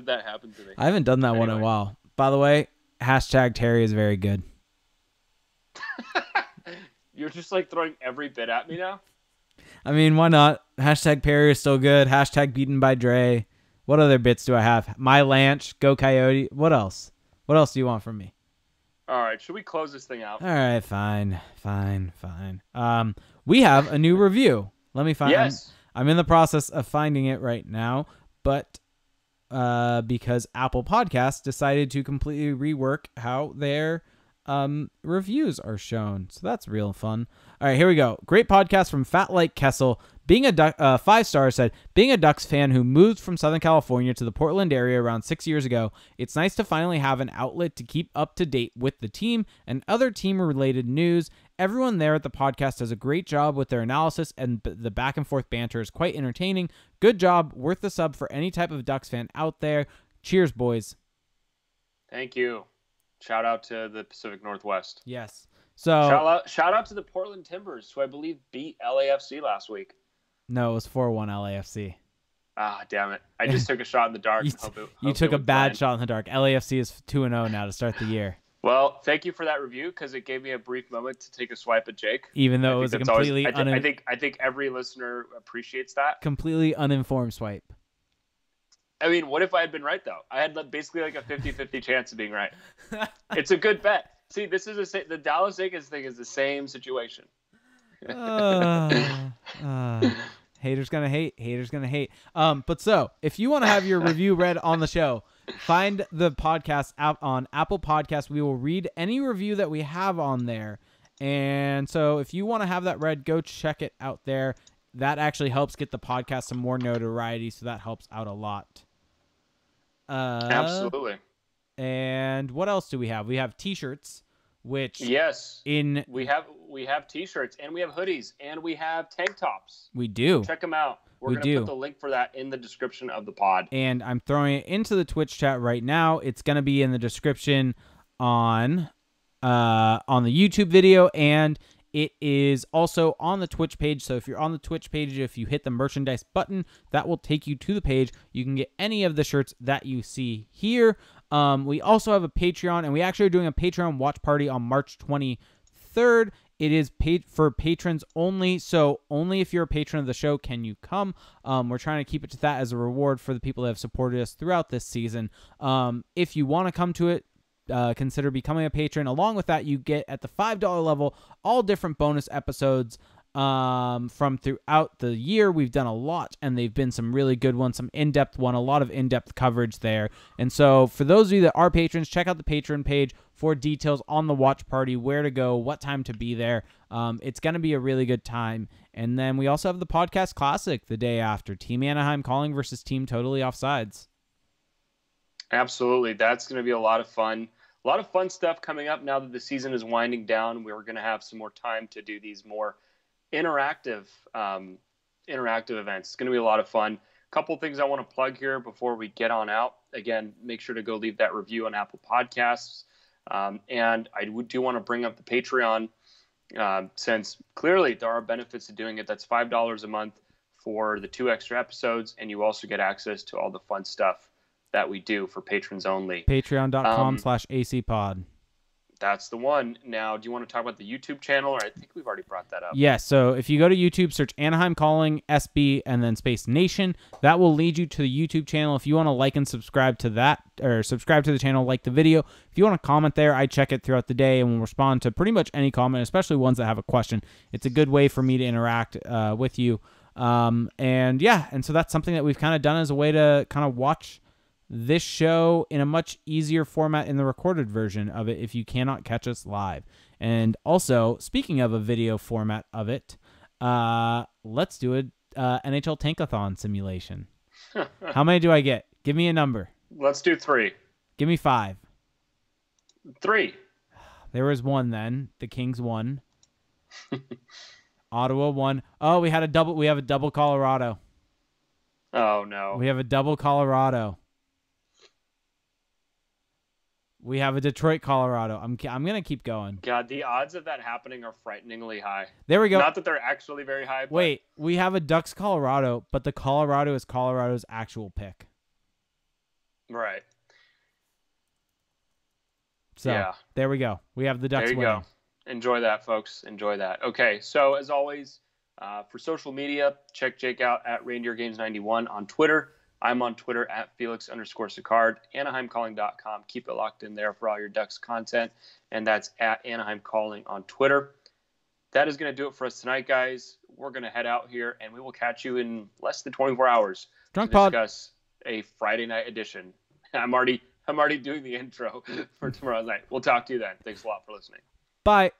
that happen to me? I haven't done that one in a while. By the way, #Terry is very good. You're just like throwing every bit at me now? I mean, why not? #Perry is still good. #beaten by Dre. What other bits do I have? My Lanch, Go Coyote. What else? What else do you want from me? All right, should we close this thing out? All right, fine. We have a new review. Let me find. Yes. I'm in the process of finding it right now, but because Apple Podcasts decided to completely rework how their reviews are shown. So that's real fun. All right, here we go. Great podcast from Fat Like Kessel. Being a 5 star said, being a Ducks fan who moved from Southern California to the Portland area around 6 years ago, it's nice to finally have an outlet to keep up to date with the team and other team related news. Everyone there at the podcast does a great job with their analysis, and the back and forth banter is quite entertaining. Good job. Worth the sub for any type of Ducks fan out there. Cheers, boys. Thank you. Shout out to the Pacific Northwest. Yes. So shout out to the Portland Timbers, who I believe beat LAFC last week. No, it was 4-1 LAFC. Ah, damn it. I just took a shot in the dark. You took a bad shot in the dark. LAFC is 2-0 now to start the year. Well, thank you for that review, because it gave me a brief moment to take a swipe at Jake. Even though it was a completely I think every listener appreciates that. Completely uninformed swipe. I mean, what if I had been right, though? I had basically like a 50-50 chance of being right. It's a good bet. See, this is the Dallas Eagles thing is the same situation. Haters gonna hate. But so if you want to have your review read on the show, find the podcast app on Apple Podcasts. We will read any review that we have on there. And so if you want to have that read, go check it out there. That actually helps get the podcast some more notoriety, so that helps out a lot. Absolutely. And what else do we have? We have t-shirts, which we have t-shirts, and we have hoodies, and we have tank tops. We do. Check them out. We're going to put the link for that in the description of the pod. And I'm throwing it into the Twitch chat right now. It's going to be in the description on the YouTube video, and it is also on the Twitch page. So if you're on the Twitch page, if you hit the merchandise button, that will take you to the page. You can get any of the shirts that you see here. We also have a Patreon, and we actually are doing a Patreon watch party on March 23rd. It is paid for patrons only, so only if you're a patron of the show can you come. We're trying to keep it to that as a reward for the people that have supported us throughout this season. If you want to come to it, consider becoming a patron. Along with that, you get at the $5 level all different bonus episodes from throughout the year. We've done a lot, and they've been some really good ones, some in-depth one, a lot of in-depth coverage there. And so for those of you that are patrons, check out the Patreon page for details on the watch party, where to go, what time to be there. It's going to be a really good time. And then we also have the podcast classic the day after, Team Anaheim calling versus Team Totally Offsides. Absolutely. That's going to be a lot of fun. A lot of fun stuff coming up now that the season is winding down. We're going to have some more time to do these more interactive events. It's going to be a lot of fun. A couple of things I want to plug here before we get on out. Again, make sure to go leave that review on Apple Podcasts. And I do want to bring up the Patreon, since clearly there are benefits to doing it. That's $5 a month for the 2 extra episodes, and you also get access to all the fun stuff that we do for patrons only. Patreon.com/ACPod. That's the one. Now, do you want to talk about the YouTube channel? Or I think we've already brought that up. Yes. So if you go to YouTube, search Anaheim Calling SB and then Space Nation, that will lead you to the YouTube channel. If you want to like and subscribe to that, or subscribe to the channel, like the video. If you want to comment there, I check it throughout the day and will respond to pretty much any comment, especially ones that have a question. It's a good way for me to interact with you. And so that's something that we've kind of done as a way to kind of watch this show in a much easier format in the recorded version of it if you cannot catch us live. And also, speaking of a video format of it, let's do NHL Tankathon simulation. How many do I get? Give me a number. Let's do 3. Give me 5. 3. There was 1 then. The Kings won. Ottawa won. Oh, we have a double Colorado. Oh no. We have a double Colorado. We have a Detroit, Colorado. I'm gonna keep going. God, the odds of that happening are frighteningly high. There we go. Not that they're actually very high. But... Wait, we have a Ducks, Colorado, but the Colorado is Colorado's actual pick. Right. So yeah. There we go. We have the Ducks. There you winning. go. Enjoy that, folks. Enjoy that. Okay, so as always, for social media, check Jake out at ReindeerGames91 on Twitter. I'm on Twitter at Felix_Sicard, AnaheimCalling.com. Keep it locked in there for all your Ducks content, and that's at Anaheim Calling on Twitter. That is going to do it for us tonight, guys. We're going to head out here, and we will catch you in less than 24 hours Drunk to pod. discuss a Friday night edition. I'm already doing the intro for tomorrow's night. We'll talk to you then. Thanks a lot for listening. Bye.